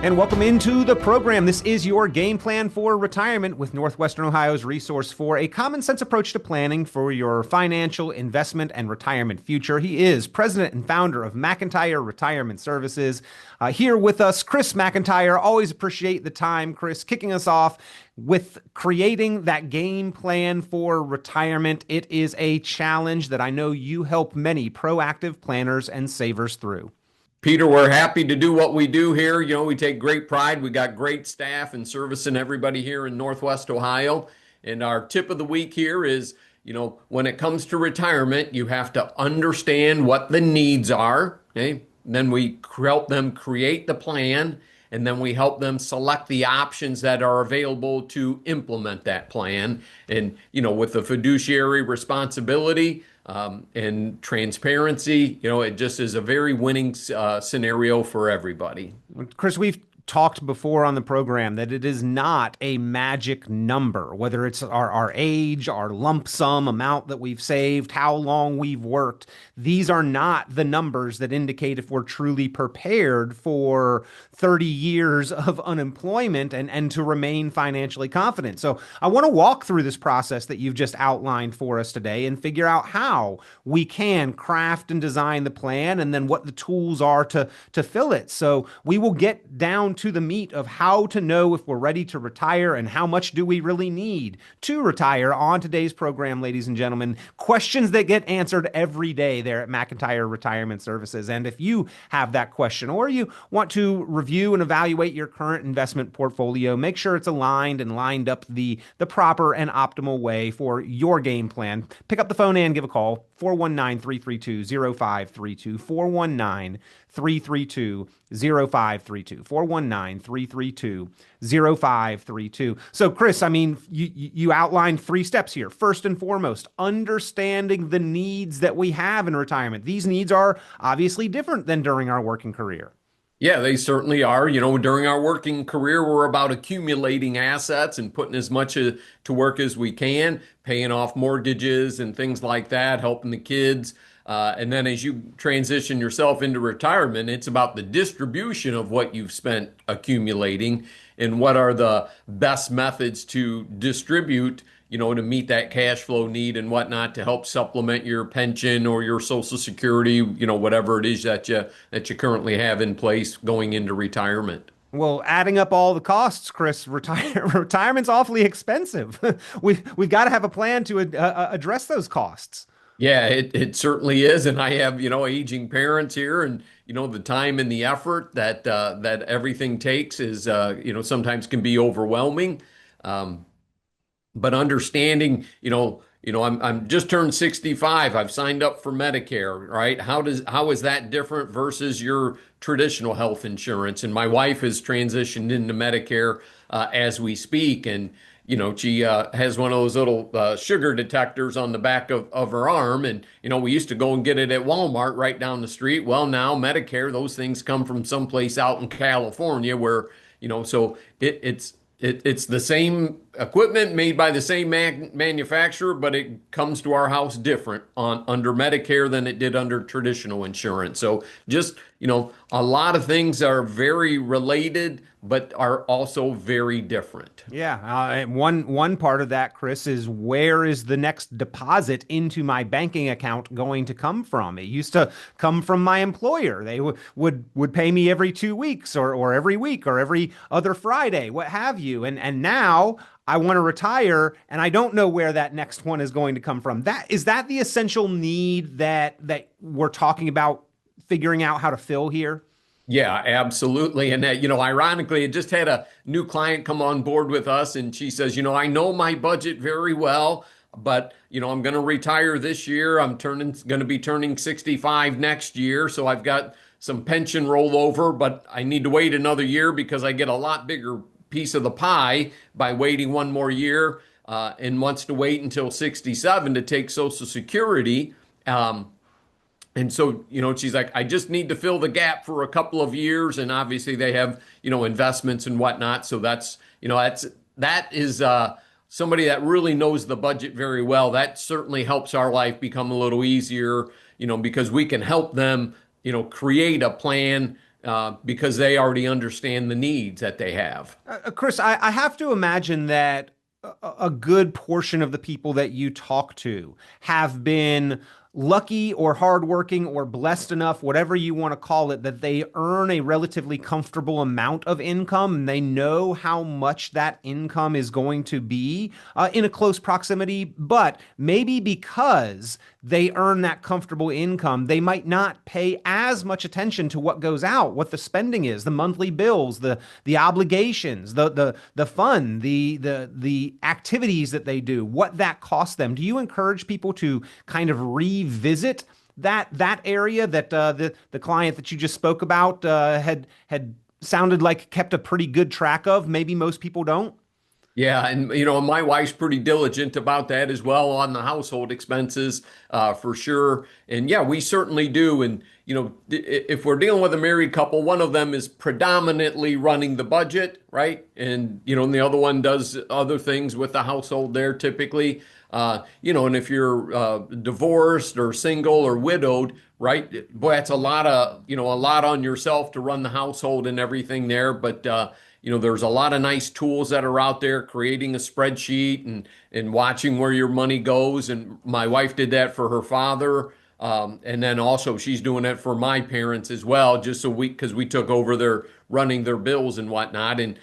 And welcome into the program. This is your game plan for retirement with Northwestern Ohio's resource for a common sense approach to planning for your financial, investment, and retirement future. He is president and founder of McIntire Retirement Services. Here with us, Chris McIntire. Always appreciate the time, Chris, kicking us off with creating that game plan for retirement. It is a challenge that I know you help many proactive planners and savers through. Peter, we're happy to do what we do here. We take great pride. We got great staff and servicing everybody here in Northwest Ohio. And our tip of the week here is, when it comes to retirement, you have to understand what the needs are. Okay. Then we help them create the plan, and then we help them select the options that are available to implement that plan. And, with the fiduciary responsibility, and transparency, it just is a very winning scenario for everybody. Chris, we've talked before on the program that it is not a magic number, whether it's our age, our lump sum amount that we've saved, how long we've worked. These are not the numbers that indicate if we're truly prepared for 30 years of unemployment and to remain financially confident. So I want to walk through this process that you've just outlined for us today and figure out how we can craft and design the plan and then what the tools are to fill it. So we will get down to the meat of how to know if we're ready to retire and how much do we really need to retire on today's program, ladies and gentlemen. Questions that get answered every day there at McIntire Retirement Services. And if you have that question or you want to review and evaluate your current investment portfolio, make sure it's aligned and lined up the proper and optimal way for your game plan. Pick up the phone and give a call, 419-332-0532, 419-332-0532, 419-332-0532. So Chris, you outlined 3 steps here. First and foremost, understanding the needs that we have in retirement. These needs are obviously different than during our working career. Yeah, they certainly are. During our working career, we're about accumulating assets and putting as much to work as we can, paying off mortgages and things like that, helping the kids. And then as you transition yourself into retirement, it's about the distribution of what you've spent accumulating and what are the best methods to distribute, to meet that cash flow need and whatnot to help supplement your pension or your Social Security, whatever it is that you currently have in place going into retirement. Well, adding up all the costs, Chris, retirement's awfully expensive. We've got to have a plan to address those costs. Yeah, it certainly is. And I have, aging parents here, and, the time and the effort that everything takes is, sometimes can be overwhelming. But understanding, I'm just turned 65. I've signed up for Medicare, right? How is that different versus your traditional health insurance? And my wife has transitioned into Medicare as we speak, and she has one of those little sugar detectors on the back of her arm, and we used to go and get it at Walmart right down the street. Well, now Medicare, those things come from someplace out in California where so it's the same equipment made by the same manufacturer, but it comes to our house different under Medicare than it did under traditional insurance. So just, a lot of things are very related, but are also very different. Yeah. One part of that, Chris, is where is the next deposit into my banking account going to come from? It used to come from my employer. They would pay me every 2 weeks or every week or every other Friday, what have you. And now I want to retire and I don't know where that next one is going to come from. Is that the essential need that we're talking about figuring out how to fill here? Yeah, absolutely. And that, ironically, I just had a new client come on board with us, and she says, I know my budget very well, but, I'm going to retire this year. I'm going to be turning 65 next year. So I've got some pension rollover, but I need to wait another year because I get a lot bigger piece of the pie by waiting one more year, and wants to wait until 67 to take Social Security. And so, she's like, I just need to fill the gap for a couple of years. And obviously they have, investments and whatnot. So that is somebody that really knows the budget very well. That certainly helps our life become a little easier, because we can help them, create a plan because they already understand the needs that they have. Chris, I have to imagine that a good portion of the people that you talk to have been lucky or hardworking or blessed enough, whatever you want to call it, that they earn a relatively comfortable amount of income and they know how much that income is going to be in a close proximity. But maybe because they earn that comfortable income, they might not pay as much attention to what goes out, what the spending is, the monthly bills, the obligations, the fun, the activities that they do, what that costs them. Do you encourage people to kind of revisit that area that the client that you just spoke about had sounded like kept a pretty good track of? Maybe most people don't. Yeah, and my wife's pretty diligent about that as well on the household expenses, for sure. And yeah, we certainly do. And if we're dealing with a married couple, one of them is predominantly running the budget, right? And the other one does other things with the household there typically. And if you're divorced or single or widowed, right? Boy, that's a lot on yourself to run the household and everything there. But there's a lot of nice tools that are out there, creating a spreadsheet and watching where your money goes. And my wife did that for her father. And then also she's doing it for my parents as well, just because we took over their running their bills and whatnot, and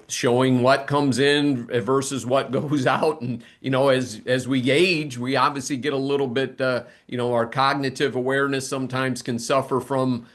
showing what comes in versus what goes out. And as we age, we obviously get a little bit, our cognitive awareness sometimes can suffer from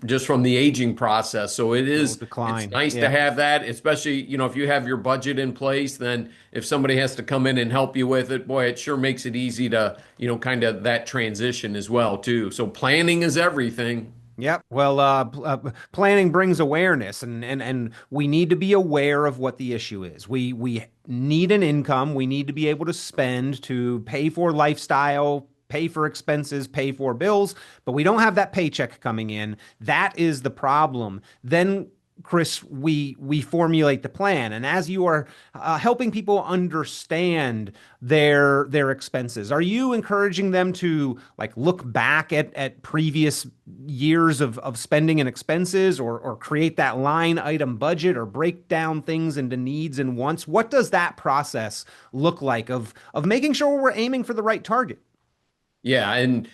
just from the aging process. So Little it's decline. nice to Yeah. have that, especially, if you have your budget in place, then if somebody has to come in and help you with it, boy, it sure makes it easy to, kind of that transition as well, too. So planning is everything. Yep. Well, planning brings awareness, and we need to be aware of what the issue is. We need an income. We need to be able to spend to pay for lifestyle, pay for expenses, pay for bills, but we don't have that paycheck coming in. That is the problem. Then, Chris, we formulate the plan, and as you are helping people understand their expenses, are you encouraging them to like look back at previous years of spending and expenses, or create that line item budget, or break down things into needs and wants? What does that process look like of making sure we're aiming for the right target? Yeah, and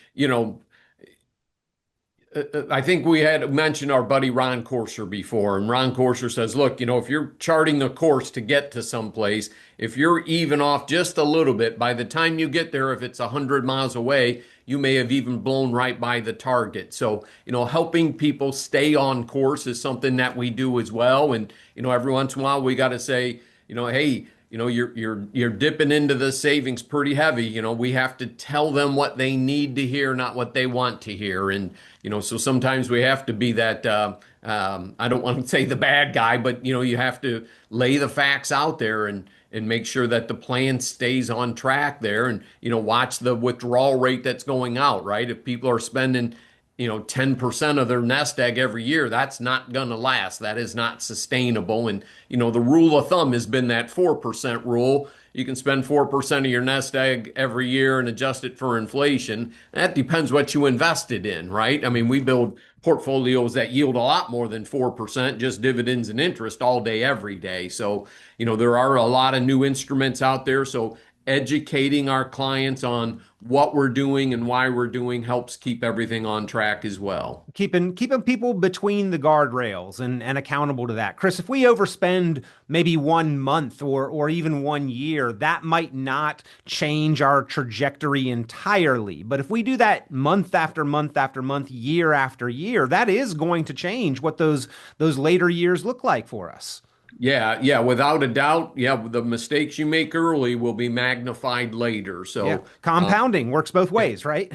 I think we had mentioned our buddy Ron Courser before, and Ron Courser says, look, if you're charting the course to get to someplace, if you're even off just a little bit, by the time you get there, if it's 100 miles away, you may have even blown right by the target. So, helping people stay on course is something that we do as well. And, every once in a while we got to say, hey, you're dipping into the savings pretty heavy. We have to tell them what they need to hear, not what they want to hear. And so sometimes we have to be that. I don't want to say the bad guy, but you have to lay the facts out there and make sure that the plan stays on track there, and watch the withdrawal rate that's going out. Right, if people are spending 10% of their nest egg every year, that's not going to last. That is not sustainable. And, the rule of thumb has been that 4% rule. You can spend 4% of your nest egg every year and adjust it for inflation. That depends what you invested in, right? I mean, we build portfolios that yield a lot more than 4%, just dividends and interest all day, every day. So, there are a lot of new instruments out there. So educating our clients on what we're doing and why we're doing helps keep everything on track as well. Keeping people between the guardrails and accountable to that. Chris, if we overspend maybe 1 month or even 1 year, that might not change our trajectory entirely. But if we do that month after month after month, year after year, that is going to change what those later years look like for us. Yeah, yeah, without a doubt. Yeah, the mistakes you make early will be magnified later. Yeah. So, Compounding works both ways, right?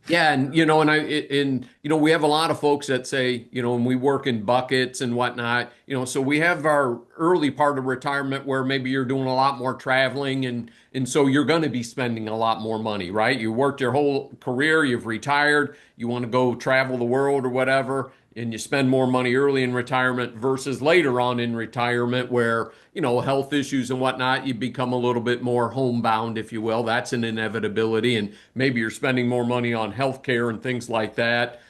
yeah, we have a lot of folks that say, and we work in buckets and whatnot, so we have our early part of retirement where maybe you're doing a lot more traveling, and so you're going to be spending a lot more money, right? You worked your whole career, you've retired, you want to go travel the world or whatever, and you spend more money early in retirement versus later on in retirement where, health issues and whatnot, you become a little bit more homebound, if you will. That's an inevitability. And maybe you're spending more money on health care and things like that.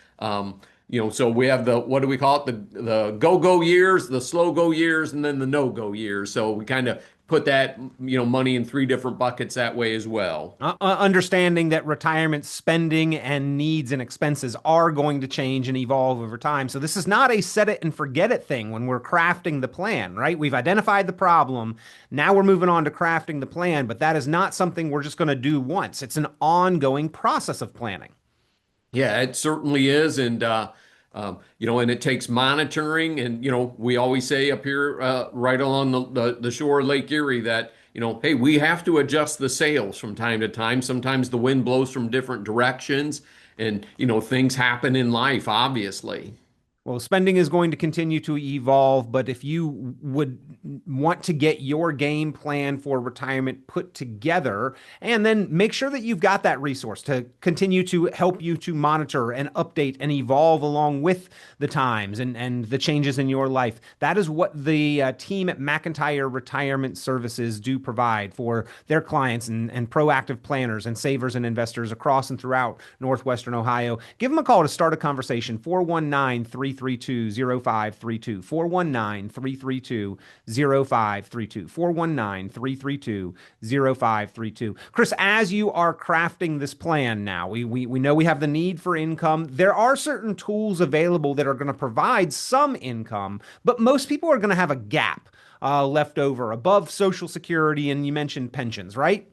So we have the, what do we call it? The go-go years, the slow-go years, and then the no-go years. So we kind of put that, money in three different buckets that way as well. Understanding that retirement spending and needs and expenses are going to change and evolve over time. So this is not a set it and forget it thing when we're crafting the plan, right? We've identified the problem. Now we're moving on to crafting the plan, but that is not something we're just going to do once. It's an ongoing process of planning. Yeah, it certainly is. And it takes monitoring. And, we always say up here, right along the shore of Lake Erie that, hey, we have to adjust the sails from time to time. Sometimes the wind blows from different directions and, things happen in life, obviously. Well, spending is going to continue to evolve, but if you would want to get your game plan for retirement put together, and then make sure that you've got that resource to continue to help you to monitor and update and evolve along with the times and the changes in your life. That is what the team at McIntire Retirement Services do provide for their clients and proactive planners and savers and investors across and throughout Northwestern Ohio. Give them a call to start a conversation, 419 332 0532. 419 332 0532. 419 332 0532. Chris, as you are crafting this plan now, we know we have the need for income. There are certain tools available that are going to provide some income, but most people are going to have a gap left over above Social Security, and you mentioned pensions, right?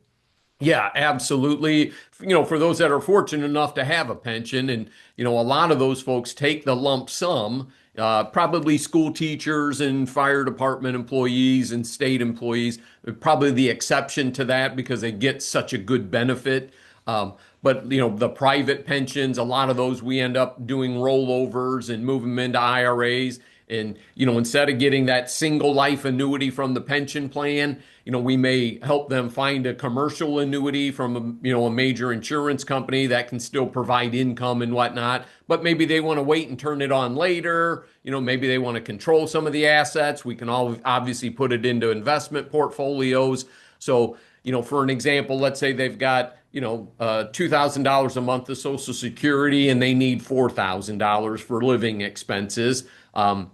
Yeah, absolutely. For those that are fortunate enough to have a pension, and a lot of those folks take the lump sum, probably school teachers and fire department employees and state employees, probably the exception to that because they get such a good benefit. But the private pensions, a lot of those we end up doing rollovers and moving them into IRAs. And, instead of getting that single life annuity from the pension plan, we may help them find a commercial annuity from a major insurance company that can still provide income and whatnot. But maybe they want to wait and turn it on later. Maybe they want to control some of the assets. We can all obviously put it into investment portfolios. So, for an example, let's say they've got, $2,000 a month of Social Security and they need $4,000 for living expenses. And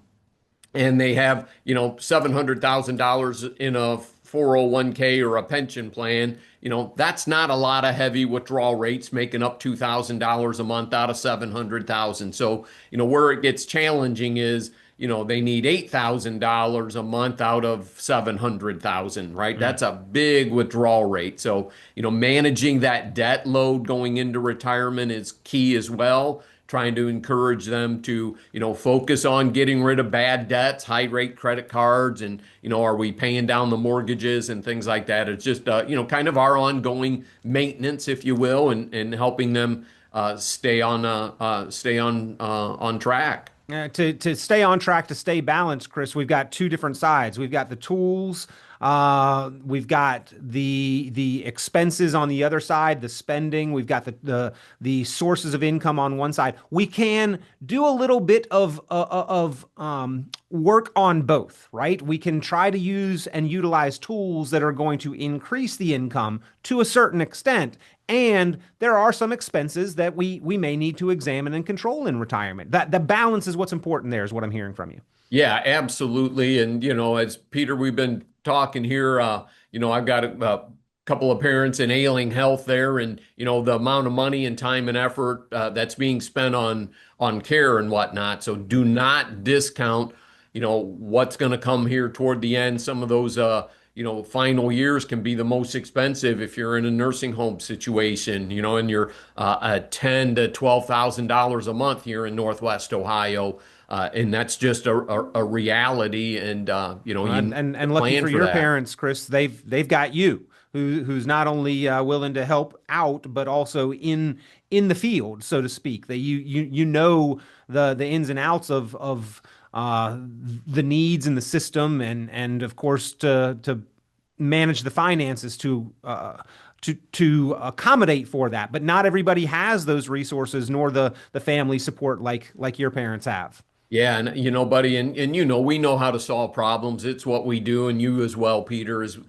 they have, $700,000 in a 401k or a pension plan, that's not a lot of heavy withdrawal rates making up $2,000 a month out of 700,000. So, where it gets challenging is, they need $8,000 a month out of 700,000, right? That's a big withdrawal rate. So, managing that debt load going into retirement is key as well, trying to encourage them to, focus on getting rid of bad debts, high rate credit cards, and, are we paying down the mortgages and things like that. It's just, kind of our ongoing maintenance, if you will, and helping them stay on track. To stay on track, to stay balanced, Chris, we've got two different sides. We've got the tools, we've got the expenses on the other side, the spending. We've got the sources of income on one side. We can do a little bit of work on both, right? We can try to use and utilize tools that are going to increase the income to a certain extent. And there are some expenses that we may need to examine and control in retirement. That the balance is what's important there, is what I'm hearing from you. Yeah, absolutely. And, as Peter, we've been talking here, I've got a couple of parents in ailing health there, and, the amount of money and time and effort that's being spent on care and whatnot. So do not discount, what's going to come here toward the end. Some of those, final years can be the most expensive if you're in a nursing home situation, and you're at $10,000 to $12,000 a month here in Northwest Ohio. And that's just a reality. And, And lucky plan for for your that. parents, Chris, they've got you who's not only willing to help out, but also in the field, so to speak. That you know the ins and outs of the needs in the system, and of course to manage the finances to accommodate for that. But not everybody has those resources nor the family support like your parents have. Yeah, and buddy, and we know how to solve problems. It's what we do, and you as well, Peter, is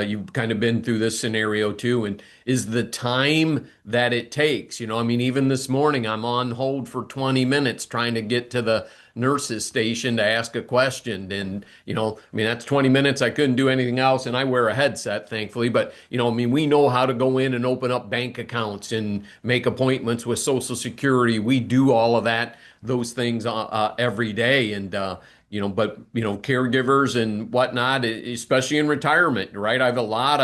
you've kind of been through this scenario too, and is the time that it takes. I mean, even this morning, I'm on hold for 20 minutes trying to get to the nurse's station to ask a question, and I mean, that's 20 minutes. I couldn't do anything else, and I wear a headset, thankfully. But I mean, we know how to go in and open up bank accounts and make appointments with Social Security. We do all of that those things every day. And but caregivers and whatnot, especially in retirement, right? I have a lot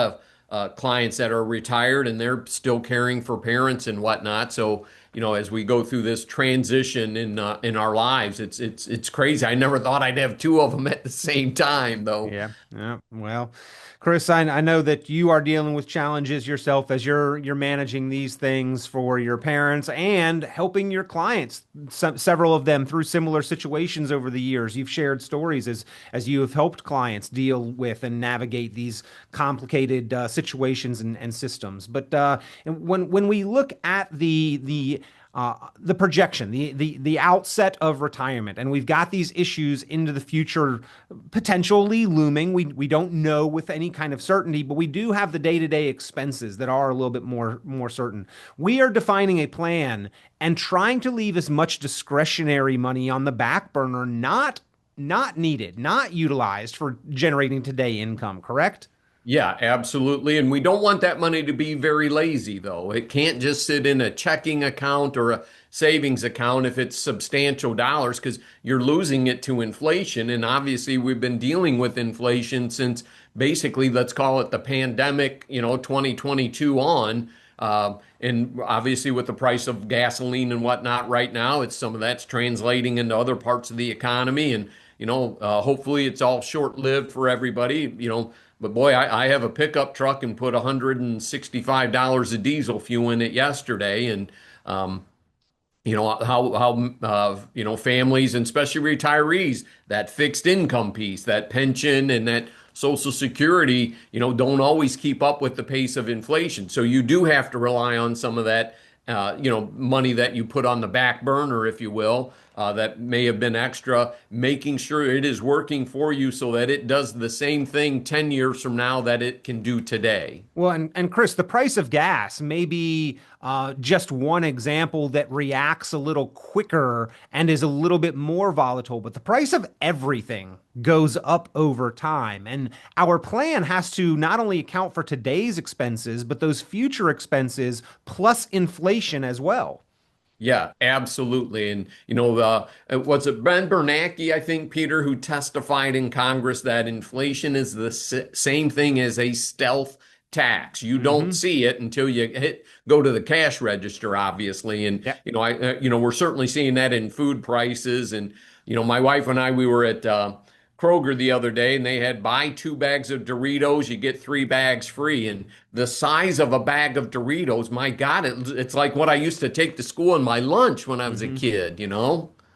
of clients that are retired and they're still caring for parents and whatnot. So as we go through this transition in our lives, it's crazy. I never thought I'd have two of them at the same time, though. Yeah, yeah. Well, Chris, I know that you are dealing with challenges yourself as you're managing these things for your parents and helping your clients, several of them through similar situations over the years. You've shared stories as you have helped clients deal with and navigate these complicated situations and systems. But and when we look at the projection, the outset of retirement, and we've got these issues into the future potentially looming. We don't know with any kind of certainty, but we do have the day-to-day expenses that are a little bit more certain. We are defining a plan and trying to leave as much discretionary money on the back burner, not needed, not utilized for generating today income, correct? Yeah, absolutely. And we don't want that money to be very lazy, though. It can't just sit in a checking account or a savings account if it's substantial dollars, because you're losing it to inflation. And obviously, we've been dealing with inflation since basically, let's call it the pandemic, 2022 on. And obviously, with the price of gasoline and whatnot right now, it's some of that's translating into other parts of the economy. And, hopefully it's all short-lived for everybody, but boy, I have a pickup truck and put $165 of diesel fuel in it yesterday. And, how families and especially retirees, that fixed income piece, that pension and that Social Security, don't always keep up with the pace of inflation. So you do have to rely on some of that, money that you put on the back burner, if you will, that may have been extra, making sure it is working for you so that it does the same thing 10 years from now that it can do today. Well, and Chris, the price of gas may be just one example that reacts a little quicker and is a little bit more volatile, but the price of everything goes up over time. And our plan has to not only account for today's expenses, but those future expenses plus inflation as well. Yeah, absolutely. And was it Ben Bernanke, I think, Peter, who testified in Congress that inflation is the same thing as a stealth tax. You don't Hmm. see it until you go to the cash register, obviously. And Yeah. we're certainly seeing that in food prices. And my wife and I, we were at Kroger the other day, and they had buy two bags of Doritos, you get three bags free. And the size of a bag of Doritos, my God, it's like what I used to take to school in my lunch when I was a Hmm. kid.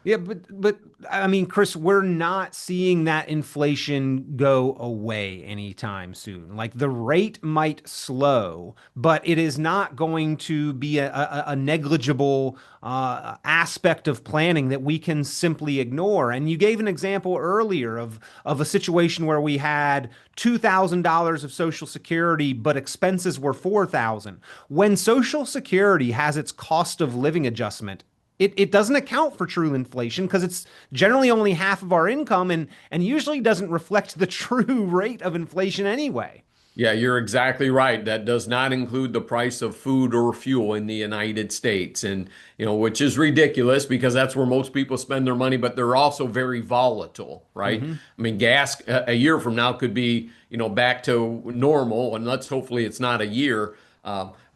Yeah, but I mean, Chris, we're not seeing that inflation go away anytime soon. Like the rate might slow, but it is not going to be a negligible aspect of planning that we can simply ignore. And you gave an example earlier of a situation where we had $2,000 of Social Security, but expenses were 4,000. When Social Security has its cost of living adjustment, it doesn't account for true inflation because it's generally only half of our income and usually doesn't reflect the true rate of inflation anyway. Yeah, you're exactly right. That does not include the price of food or fuel in the United States. And, which is ridiculous because that's where most people spend their money, but they're also very volatile, right? Hmm. I mean, gas a year from now could be, back to normal, and let's hopefully it's not a year.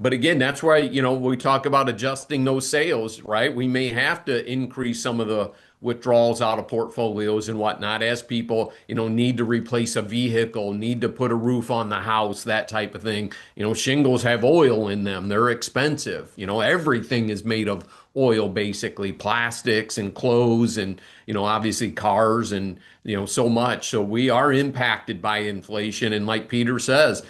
But again, that's why, we talk about adjusting those sales, right? We may have to increase some of the withdrawals out of portfolios and whatnot as people, need to replace a vehicle, need to put a roof on the house, that type of thing. Shingles have oil in them. They're expensive. Everything is made of oil, basically, plastics and clothes and, obviously cars and, so much. So we are impacted by inflation. And like Peter says,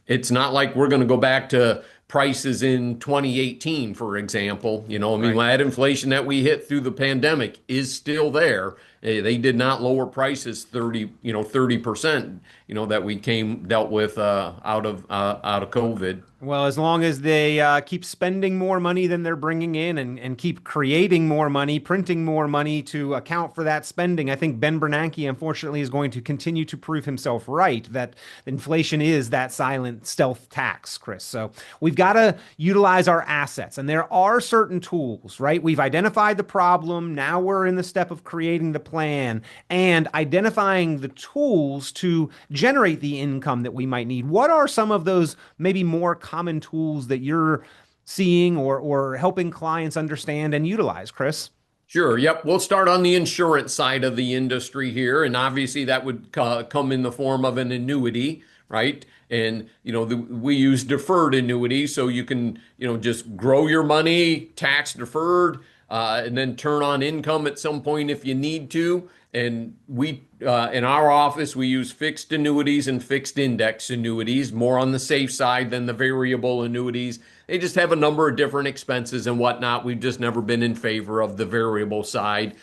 it's not like we're going to go back to prices in 2018, for example. I mean, Right. that inflation that we hit through the pandemic is still there. They did not lower prices 30%, that we dealt with out of COVID. Well, as long as they keep spending more money than they're bringing in and keep creating more money, printing more money to account for that spending, I think Ben Bernanke, unfortunately, is going to continue to prove himself right that inflation is that silent stealth tax, Chris. So we've got to utilize our assets. And there are certain tools, right? We've identified the problem. Now we're in the step of creating the plan and identifying the tools to generate the income that we might need. What are some of those maybe more common tools that you're seeing or helping clients understand and utilize, Chris? Sure. Yep. We'll start on the insurance side of the industry here. And obviously, that would come in the form of an annuity, right? And, we use deferred annuities. So you can, just grow your money, tax deferred, and then turn on income at some point if you need to. And in our office, we use fixed annuities and fixed index annuities, more on the safe side than the variable annuities. They just have a number of different expenses and whatnot. We've just never been in favor of the variable side.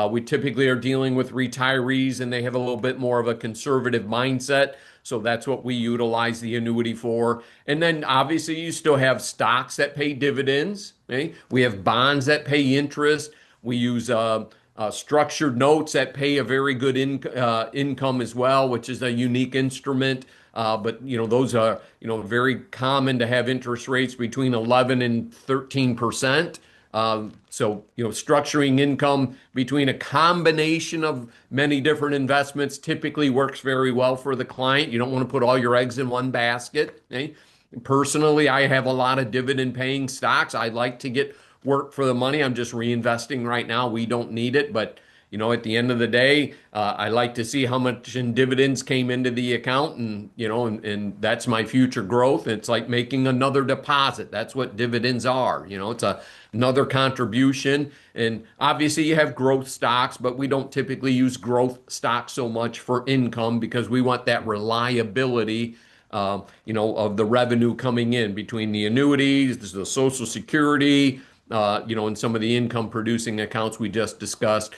We typically are dealing with retirees and they have a little bit more of a conservative mindset. So that's what we utilize the annuity for. And then obviously you still have stocks that pay dividends. Okay? We have bonds that pay interest. We use structured notes that pay a very good income as well, which is a unique instrument. But those are very common to have interest rates between 11 and 13%. So structuring income between a combination of many different investments typically works very well for the client. You don't want to put all your eggs in one basket. Okay? Personally, I have a lot of dividend paying stocks. I like to get work for the money. I'm just reinvesting right now. We don't need it, but at the end of the day, I like to see how much in dividends came into the account, and that's my future growth. It's like making another deposit. That's what dividends are. It's another contribution, and obviously you have growth stocks, but we don't typically use growth stocks so much for income because we want that reliability. Of the revenue coming in between the annuities, the Social Security, and some of the income producing accounts we just discussed,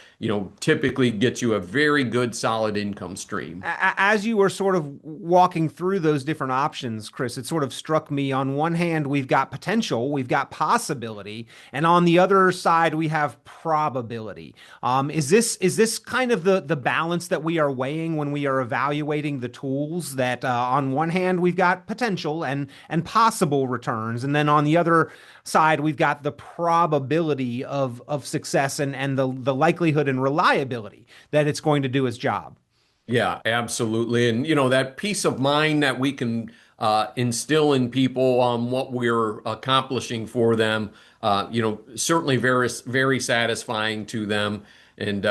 typically gets you a very good solid income stream. As you were sort of walking through those different options, Chris, it sort of struck me on one hand, we've got potential, we've got possibility, and on the other side, we have probability. Is this kind of the balance that we are weighing when we are evaluating the tools that on one hand, we've got potential and possible returns, and then on the other side, we've got the probability of success and the likelihood and reliability that it's going to do its job. Yeah, absolutely. And that peace of mind that we can instill in people on what we're accomplishing for them, certainly very, very satisfying to them. And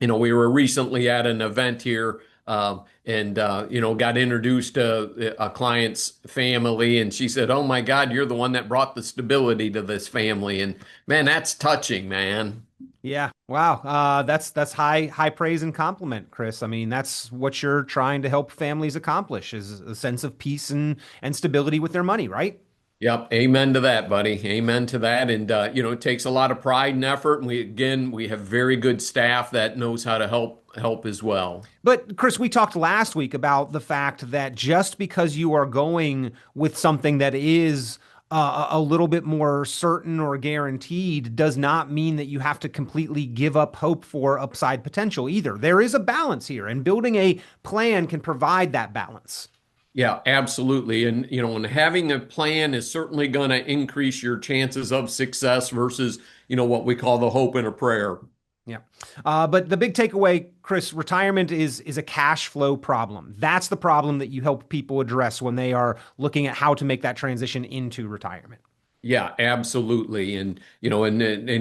we were recently at an event here, and got introduced to a client's family, and she said, "Oh my God, you're the one that brought the stability to this family." And man, that's touching, man. Yeah. Wow. That's high praise and compliment, Chris. I mean, that's what you're trying to help families accomplish is a sense of peace and stability with their money, right? Yep, amen to that, buddy. Amen to that. And it takes a lot of pride and effort. And we have very good staff that knows how to help as well. But Chris, we talked last week about the fact that just because you are going with something that is a little bit more certain or guaranteed does not mean that you have to completely give up hope for upside potential either. There is a balance here, and building a plan can provide that balance. Yeah, absolutely. And having a plan is certainly going to increase your chances of success versus, what we call the hope and a prayer. Yeah. But the big takeaway, Chris, retirement is a cash flow problem. That's the problem that you help people address when they are looking at how to make that transition into retirement. Yeah, absolutely. And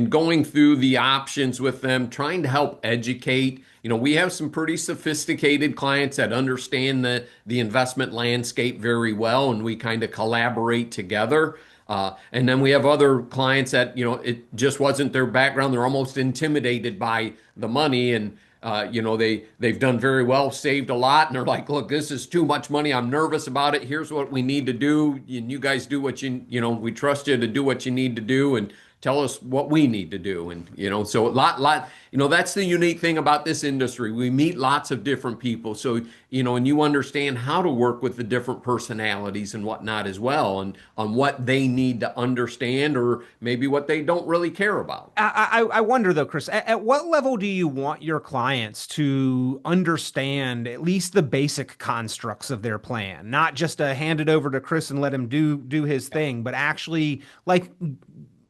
going through the options with them, trying to help educate. We have some pretty sophisticated clients that understand the investment landscape very well, and we kind of collaborate together. And then we have other clients that, it just wasn't their background. They're almost intimidated by the money. And they've done very well, saved a lot, and they're like, look, this is too much money. I'm nervous about it. Here's what we need to do. And you guys do what we trust you to do what you need to do and tell us what we need to do. And, so that's the unique thing about this industry. We meet lots of different people. So, and you understand how to work with the different personalities and whatnot as well, and on what they need to understand or maybe what they don't really care about. I wonder though, Chris, at what level do you want your clients to understand at least the basic constructs of their plan? Not just hand it over to Chris and let him do his thing, but actually like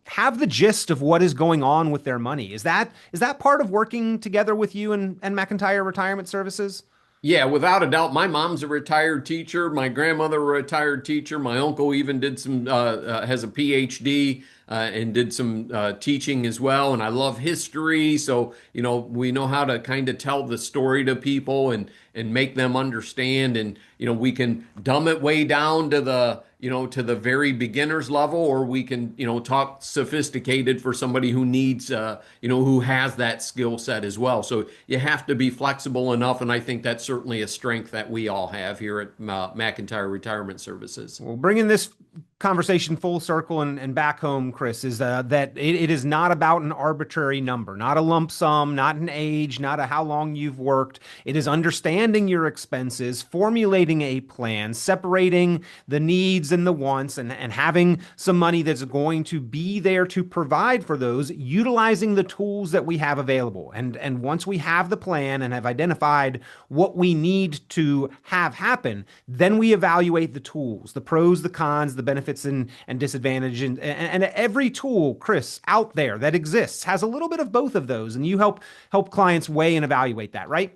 have the gist of what is going on with their money. Is that part of working together with you and McIntire Retirement Services? Yeah, without a doubt. My mom's a retired teacher. My grandmother, a retired teacher. My uncle even did has a PhD and did some teaching as well. And I love history. So, we know how to kind of tell the story to people and make them understand. And, we can dumb it way down to to the very beginner's level, or we can, talk sophisticated for somebody who needs, who has that skill set as well. So you have to be flexible enough. And I think that's certainly a strength that we all have here at McIntire Retirement Services. Well, bringing this conversation full circle and back home, Chris, is that it is not about an arbitrary number, not a lump sum, not an age, not a how long you've worked. It is understanding your expenses, formulating a plan, separating the needs and the wants, and having some money that's going to be there to provide for those, utilizing the tools that we have available. And once we have the plan and have identified what we need to have happen, then we evaluate the tools, the pros, the cons, the benefits and disadvantage. And every tool, Chris, out there that exists has a little bit of both of those. And you help clients weigh and evaluate that, right?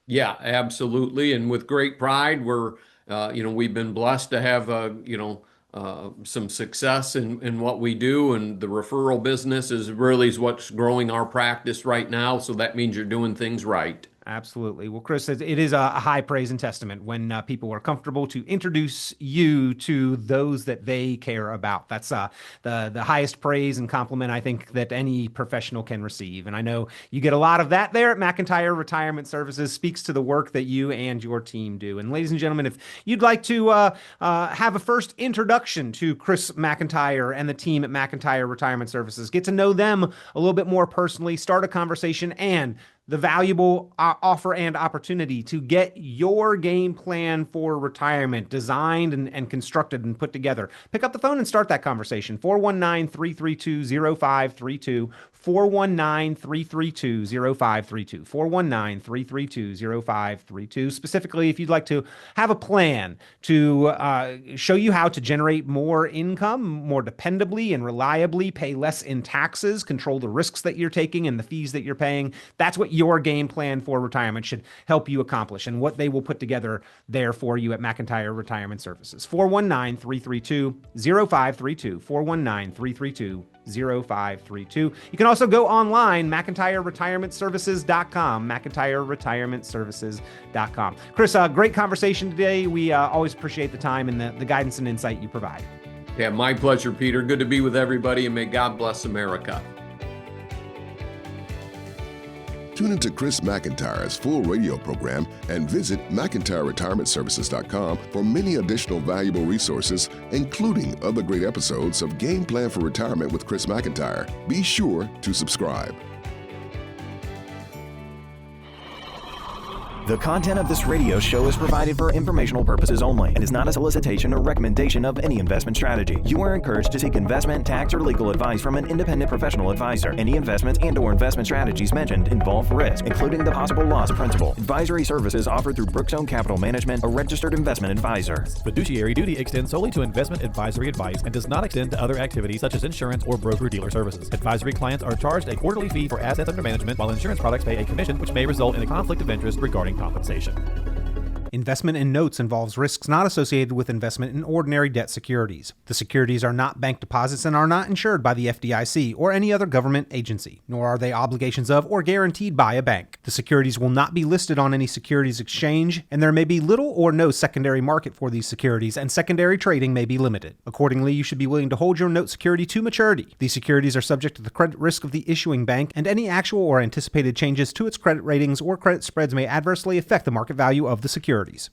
Yeah, absolutely. And with great pride, we've been blessed to have, some success in what we do. And the referral business is what's growing our practice right now. So that means you're doing things right. Absolutely. Well, Chris, it is a high praise and testament when people are comfortable to introduce you to those that they care about. That's the highest praise and compliment I think that any professional can receive. And I know you get a lot of that there at McIntire Retirement Services. Speaks to the work that you and your team do. And ladies and gentlemen, if you'd like to have a first introduction to Chris McIntire and the team at McIntire Retirement Services, get to know them a little bit more personally, start a conversation, and the valuable offer and opportunity to get your game plan for retirement designed and constructed and put together. Pick up the phone and start that conversation. 419-332-0532. 419-332-0532. 419-332-0532. Specifically, if you'd like to have a plan to show you how to generate more income, more dependably and reliably, pay less in taxes, control the risks that you're taking and the fees that you're paying, that's what your game plan for retirement should help you accomplish, and what they will put together there for you at McIntire Retirement Services. 419-332-0532. 419-332-0532. You can also go online, McIntireRetirementServices.com, McIntireRetirementServices.com. Chris, great conversation today. We always appreciate the time and the guidance and insight you provide. Yeah, my pleasure, Peter. Good to be with everybody, and may God bless America. Tune into Chris McIntire's full radio program and visit McIntireRetirementServices.com for many additional valuable resources, including other great episodes of Game Plan for Retirement with Chris McIntire. Be sure to subscribe. The content of this radio show is provided for informational purposes only and is not a solicitation or recommendation of any investment strategy. You are encouraged to seek investment, tax, or legal advice from an independent professional advisor. Any investments and/or investment strategies mentioned involve risk, including the possible loss of principal. Advisory services offered through Brookstone Capital Management, a registered investment advisor. Fiduciary duty extends solely to investment advisory advice and does not extend to other activities such as insurance or broker-dealer services. Advisory clients are charged a quarterly fee for assets under management, while insurance products pay a commission, which may result in a conflict of interest regarding compensation. Investment in notes involves risks not associated with investment in ordinary debt securities. The securities are not bank deposits and are not insured by the FDIC or any other government agency, nor are they obligations of or guaranteed by a bank. The securities will not be listed on any securities exchange, and there may be little or no secondary market for these securities, and secondary trading may be limited. Accordingly, you should be willing to hold your note security to maturity. These securities are subject to the credit risk of the issuing bank, and any actual or anticipated changes to its credit ratings or credit spreads may adversely affect the market value of the securities.